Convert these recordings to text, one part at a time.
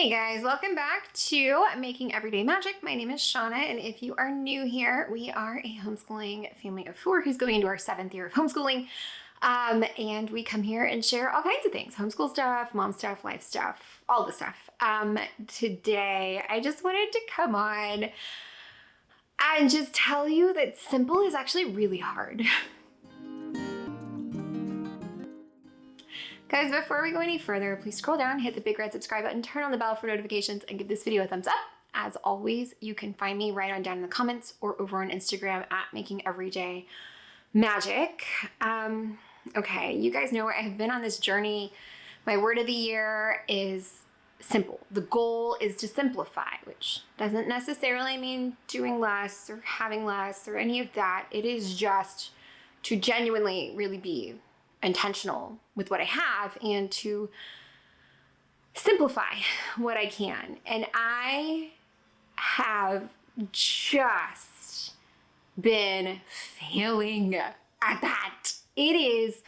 Hey guys, welcome back to Making Everyday Magic. My name is Shanna, and if you are new here, we are a homeschooling family of 4 who's going into our 7th year of homeschooling. And we come here and share all kinds of things, homeschool stuff, mom stuff, life stuff, all the stuff. Today, I just wanted to come on and just tell you that simple is actually really hard. Guys, before we go any further, please scroll down, hit the big red subscribe button, turn on the bell for notifications, and give this video a thumbs up. As always, you can find me right on down in the comments or over on Instagram at Making Everyday Magic. Okay, you guys know I have been on this journey. My word of the year is simple. The goal is to simplify, which doesn't necessarily mean doing less or having less or any of that. It is just to genuinely really be intentional with what I have and to simplify what I can. And I have just been failing at that. It is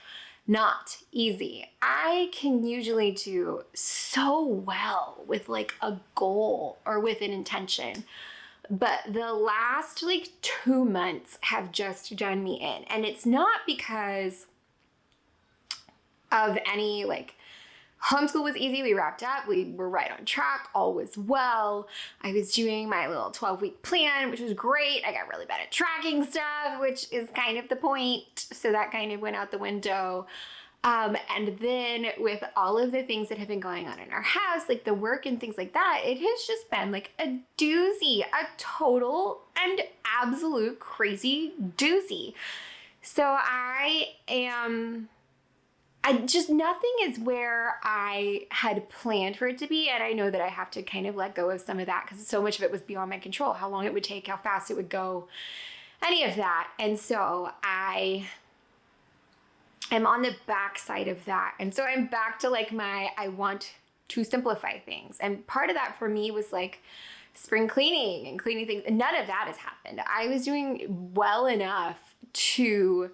not easy. I can usually do so well with like a goal or with an intention, but the last like 2 months have just done me in. And it's not because of any like homeschool was easy. We wrapped up. We were right on track. All was well. I was doing my little 12-week plan, which was great. I got really bad at tracking stuff, which is kind of the point. So that kind of went out the window. And then with all of the things that have been going on in our house, like the work and things like that, it has just been like a doozy, a total and absolute crazy doozy. So nothing is where I had planned for it to be. And I know that I have to kind of let go of some of that because so much of it was beyond my control, how long it would take, how fast it would go, any of that. And so I am on the backside of that. And so I'm back to like I want to simplify things. And part of that for me was like spring cleaning and cleaning things. And none of that has happened. I was doing well enough to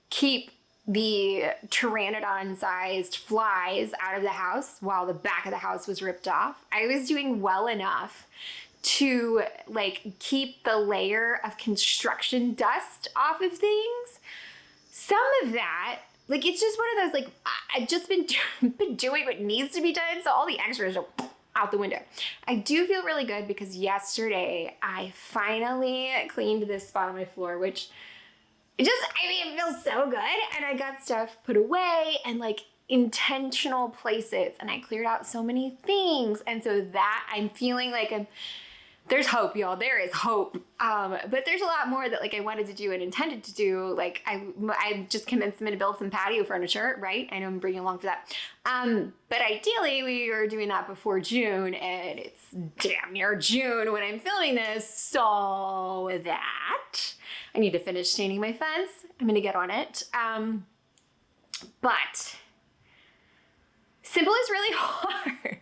keep the pteranodon-sized flies out of the house while the back of the house was ripped off. I was doing well enough to like keep the layer of construction dust off of things. Some of that, like it's just one of those, like I've just been doing what needs to be done, so all the extras are out the window. I do feel really good because yesterday I finally cleaned this spot on my floor, which it feels so good. And I got stuff put away and like intentional places, and I cleared out so many things. And so that I'm feeling like there's hope, y'all. There is hope. But there's a lot more that like I wanted to do and intended to do. Like I just convinced them to build some patio furniture, right? I know I'm bringing along for that. But ideally we are doing that before June, and it's damn near June when I'm filming this. So that I need to finish staining my fence. I'm gonna get on it. But simple is really hard.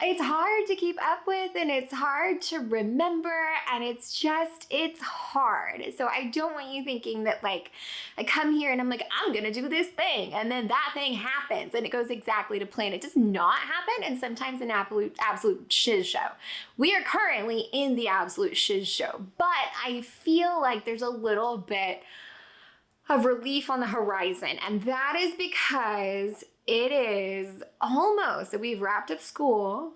It's hard to keep up with, and it's hard to remember, and it's hard. So I don't want you thinking that like I come here and I'm like, I'm gonna do this thing, and then that thing happens and it goes exactly to plan. It does not happen, and sometimes an absolute shiz show. We are currently in the absolute shiz show, but I feel like there's a little bit of relief on the horizon, and that is because it is almost, so we've wrapped up school,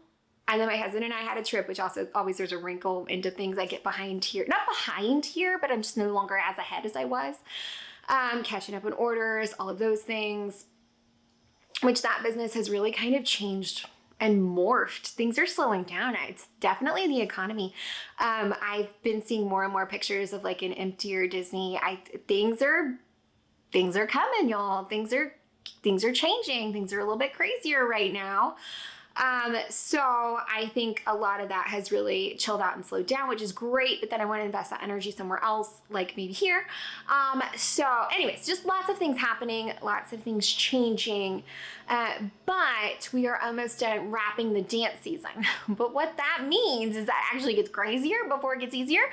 and then my husband and I had a trip, which also always there's a wrinkle into things. I get behind here, not behind here, but I'm just no longer as ahead as I was. Catching up on orders, all of those things, which that business has really kind of changed and morphed. Things are slowing down. It's definitely the economy. I've been seeing more and more pictures of like an emptier Disney. Things are coming, y'all. Things are changing. Things are a little bit crazier right now. So I think a lot of that has really chilled out and slowed down, which is great, but then I want to invest that energy somewhere else, like maybe here. So anyways, just lots of things happening, lots of things changing, but we are almost done wrapping the dance season. But what that means is that actually gets crazier before it gets easier.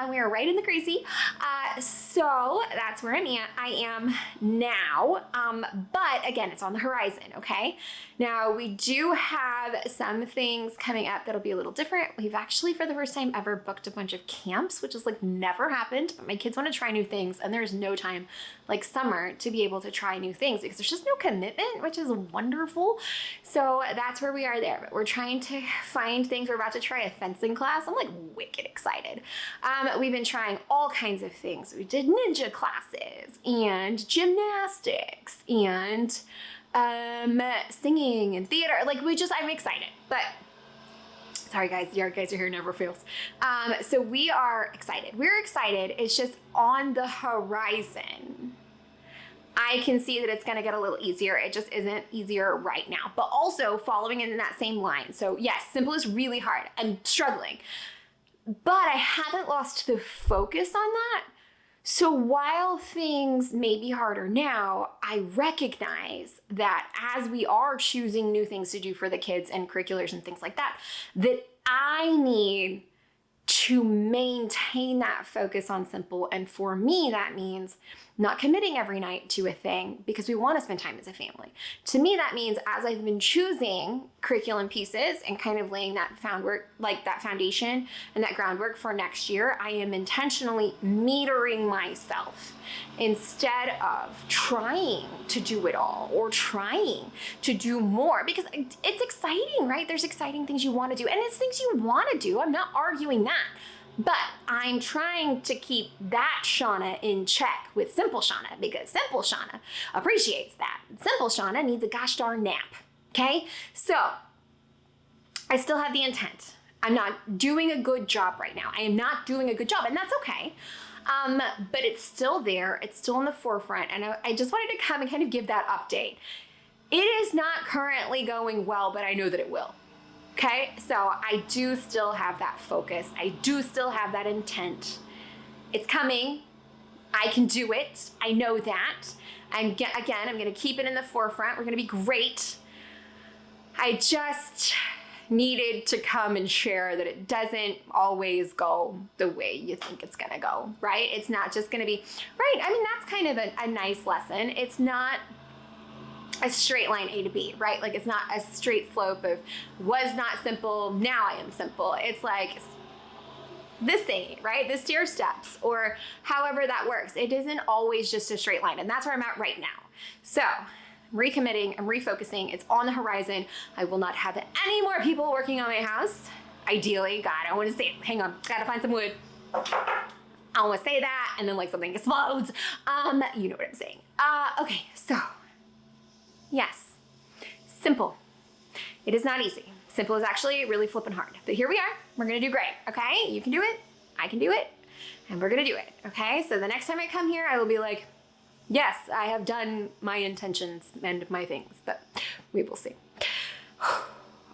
We are right in the crazy. So that's where I am now. But again, it's on the horizon, okay? Now, we do have some things coming up that'll be a little different. We've actually, for the first time ever, booked a bunch of camps, which is like never happened, but my kids want to try new things, and there's no time like summer to be able to try new things because there's just no commitment, which is wonderful. So that's where we are there. But we're trying to find things. We're about to try a fencing class. I'm like wicked excited. We've been trying all kinds of things. We did ninja classes and gymnastics and singing and theater. Like I'm excited, but sorry guys, your guys are here never fails. So we are excited. We're excited. It's just on the horizon. I can see that it's going to get a little easier. It just isn't easier right now, but also following in that same line. So yes, simple is really hard. I'm struggling, but I haven't lost the focus on that. So while things may be harder now, I recognize that as we are choosing new things to do for the kids and curriculars and things like that, that I need to maintain that focus on simple. And for me, that means not committing every night to a thing because we want to spend time as a family. To me, that means as I've been choosing curriculum pieces and kind of laying that foundation and that groundwork for next year, I am intentionally metering myself instead of trying to do it all or trying to do more because it's exciting, right? There's exciting things you want to do and it's things you want to do. I'm not arguing that. But I'm trying to keep that Shanna in check with simple Shanna because simple Shanna appreciates that. Simple Shanna needs a gosh darn nap, okay? So I still have the intent. I'm not doing a good job right now. I am not doing a good job, and that's okay. But it's still there. It's still in the forefront, and I just wanted to come and kind of give that update. It is not currently going well, but I know that it will. Okay, so I do still have that focus. I do still have that intent. It's coming. I can do it. I know that. And again, I'm going to keep it in the forefront. We're going to be great. I just needed to come and share that it doesn't always go the way you think it's going to go, right? It's not just going to be, right? I mean, that's kind of a nice lesson. It's not a straight line A to B, right? Like it's not a straight slope of was not simple, now I am simple. It's like this thing, right? The stair steps or however that works. It isn't always just a straight line. And that's where I'm at right now. So I'm recommitting, I'm refocusing. It's on the horizon. I will not have any more people working on my house. Ideally, God, I want to say it. Hang on, gotta find some wood. I want to say that and then like something explodes. You know what I'm saying. Okay, so yes, simple. It is not easy. Simple is actually really flipping hard. But here we are. We're going to do great, okay? You can do it. I can do it. And we're going to do it, okay? So the next time I come here, I will be like, yes, I have done my intentions and my things. But we will see.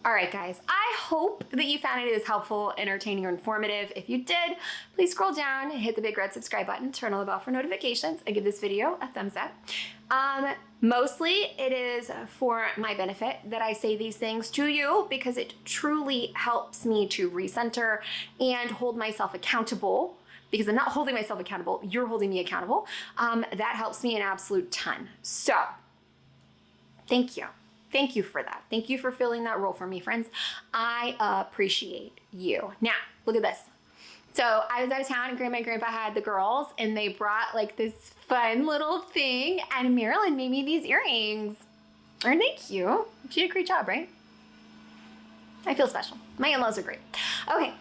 All right, guys. I hope that you found it as helpful, entertaining, or informative. If you did, please scroll down, hit the big red subscribe button, turn on the bell for notifications, and give this video a thumbs up. Mostly it is for my benefit that I say these things to you because it truly helps me to recenter and hold myself accountable because I'm not holding myself accountable, you're holding me accountable. That helps me an absolute ton. So thank you. Thank you for that. Thank you for filling that role for me, friends. I appreciate you. Now, look at this. So I was out of town and Grandma and Grandpa had the girls and they brought like this fun little thing and Marilyn made me these earrings. Aren't they cute? She did a great job, right? I feel special. My in-laws are great. Okay,